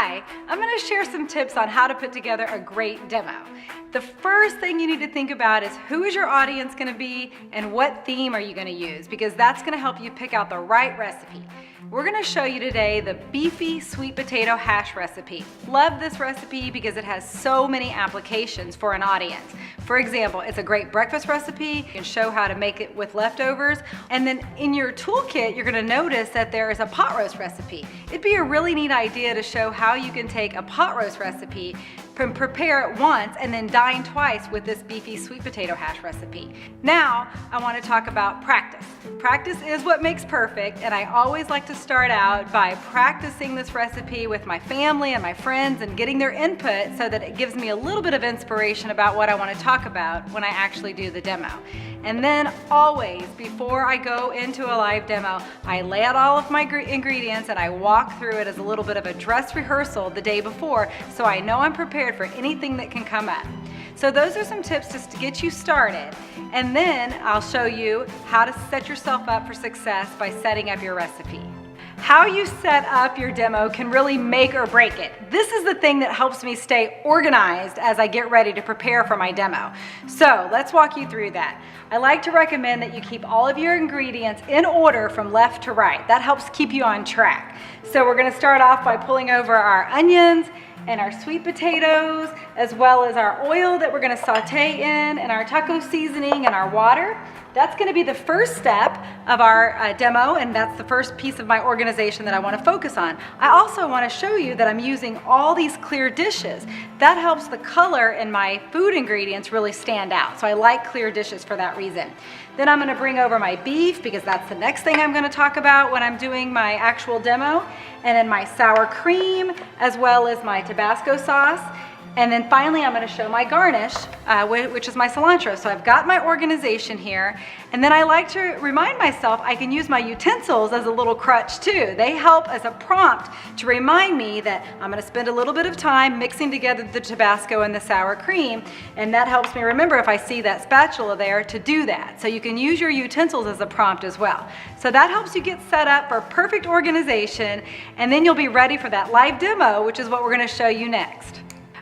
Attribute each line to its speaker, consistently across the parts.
Speaker 1: Hi, I'm going to share some tips on how to put together a great demo. The first thing you need to think about is who is your audience going to be and what theme are you going to use, because that's going to help you pick out the right recipe. We're going to show you today the beefy sweet potato hash recipe. Love this recipe because it has so many applications for an audience. For example, it's a great breakfast recipe. You can show how to make it with leftovers. And then in your toolkit, you're going to notice that there is a pot roast recipe. It'd be a really neat idea to show how you can take a pot roast recipe, prepare it once, and then dine twice with this beefy sweet potato hash recipe. Now, I want to talk about practice. Practice is what makes perfect, and I always like to start out by practicing this recipe with my family and my friends and getting their input so that it gives me a little bit of inspiration about what I want to talk about when I actually do the demo. And then always, before I go into a live demo, I lay out all of my ingredients and I walk through it as a little bit of a dress rehearsal the day before, so I know I'm prepared for anything that can come up. So those are some tips just to get you started. And then I'll show you how to set yourself up for success by setting up your recipe. How you set up your demo can really make or break it. This is the thing that helps me stay organized as I get ready to prepare for my demo. So let's walk you through that. I like to recommend that you keep all of your ingredients in order from left to right. That helps keep you on track. So we're going to start off by pulling over our onions and our sweet potatoes, as well as our oil that we're going to saute in, and our taco seasoning and our water. That's going to be the first step of our demo, and that's the first piece of my organization that I want to focus on. I also want to show you that I'm using all these clear dishes. That helps the color in my food ingredients really stand out. So I like clear dishes for that reason. Then I'm going to bring over my beef, because that's the next thing I'm going to talk about when I'm doing my actual demo. And then my sour cream, as well as my Tabasco sauce. And then finally, I'm going to show my garnish, which is my cilantro. So I've got my organization here. And then I like to remind myself I can use my utensils as a little crutch too. They help as a prompt to remind me that I'm going to spend a little bit of time mixing together the Tabasco and the sour cream. And that helps me remember, if I see that spatula there, to do that. So you can use your utensils as a prompt as well. So that helps you get set up for perfect organization. And then you'll be ready for that live demo, which is what we're going to show you next.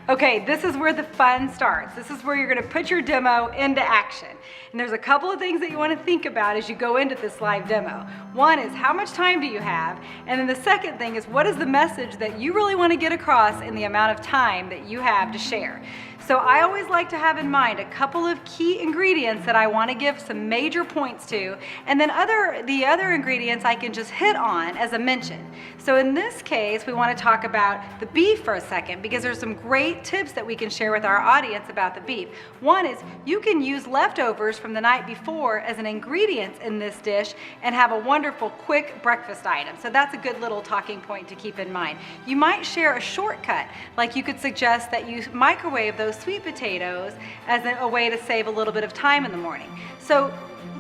Speaker 1: Okay, this is where the fun starts. This is where you're going to put your demo into action. And there's a couple of things that you want to think about as you go into this live demo. One is, how much time do you have? And then the second thing is, what is the message that you really want to get across in the amount of time that you have to share? So I always like to have in mind a couple of key ingredients that I want to give some major points to, and then the other ingredients I can just hit on as a mention. So in this case, we want to talk about the beef for a second, because there's some great tips that we can share with our audience about the beef. One is, you can use leftovers from the night before as an ingredient in this dish and have a wonderful quick breakfast item. So that's a good little talking point to keep in mind. You might share a shortcut, like you could suggest that you microwave those sweet potatoes as a way to save a little bit of time in the morning. So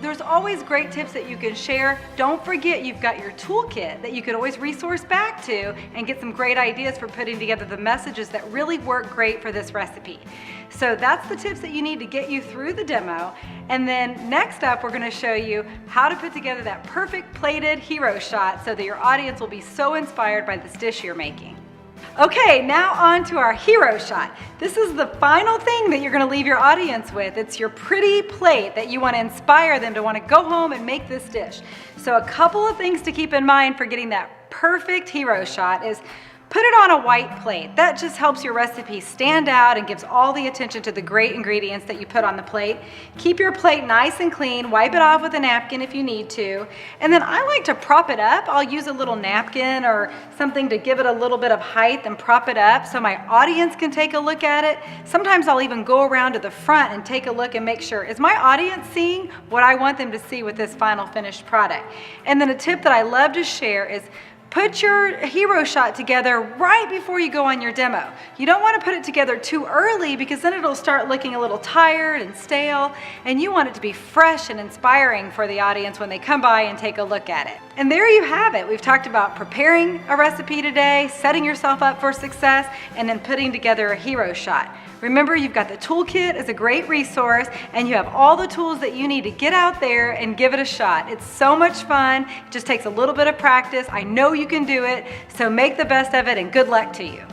Speaker 1: there's always great tips that you can share. Don't forget, you've got your toolkit that you can always resource back to and get some great ideas for putting together the messages that really work great for this recipe. So that's the tips that you need to get you through the demo. And then next up, we're going to show you how to put together that perfect plated hero shot so that your audience will be so inspired by this dish you're making. Okay, now on to our hero shot. This is the final thing that you're going to leave your audience with. It's your pretty plate that you want to inspire them to want to go home and make this dish. So a couple of things to keep in mind for getting that perfect hero shot is, put it on a white plate. That just helps your recipe stand out and gives all the attention to the great ingredients that you put on the plate. Keep your plate nice and clean. Wipe it off with a napkin if you need to. And then I like to prop it up. I'll use a little napkin or something to give it a little bit of height and prop it up so my audience can take a look at it. Sometimes I'll even go around to the front and take a look and make sure, is my audience seeing what I want them to see with this final finished product? And then a tip that I love to share is, put your hero shot together right before you go on your demo. You don't want to put it together too early, because then it'll start looking a little tired and stale, and you want it to be fresh and inspiring for the audience when they come by and take a look at it. And there you have it. We've talked about preparing a recipe today, setting yourself up for success, and then putting together a hero shot. Remember, you've got the toolkit as a great resource, and you have all the tools that you need to get out there and give it a shot. It's so much fun. It just takes a little bit of practice. I know you can do it, so make the best of it, and good luck to you.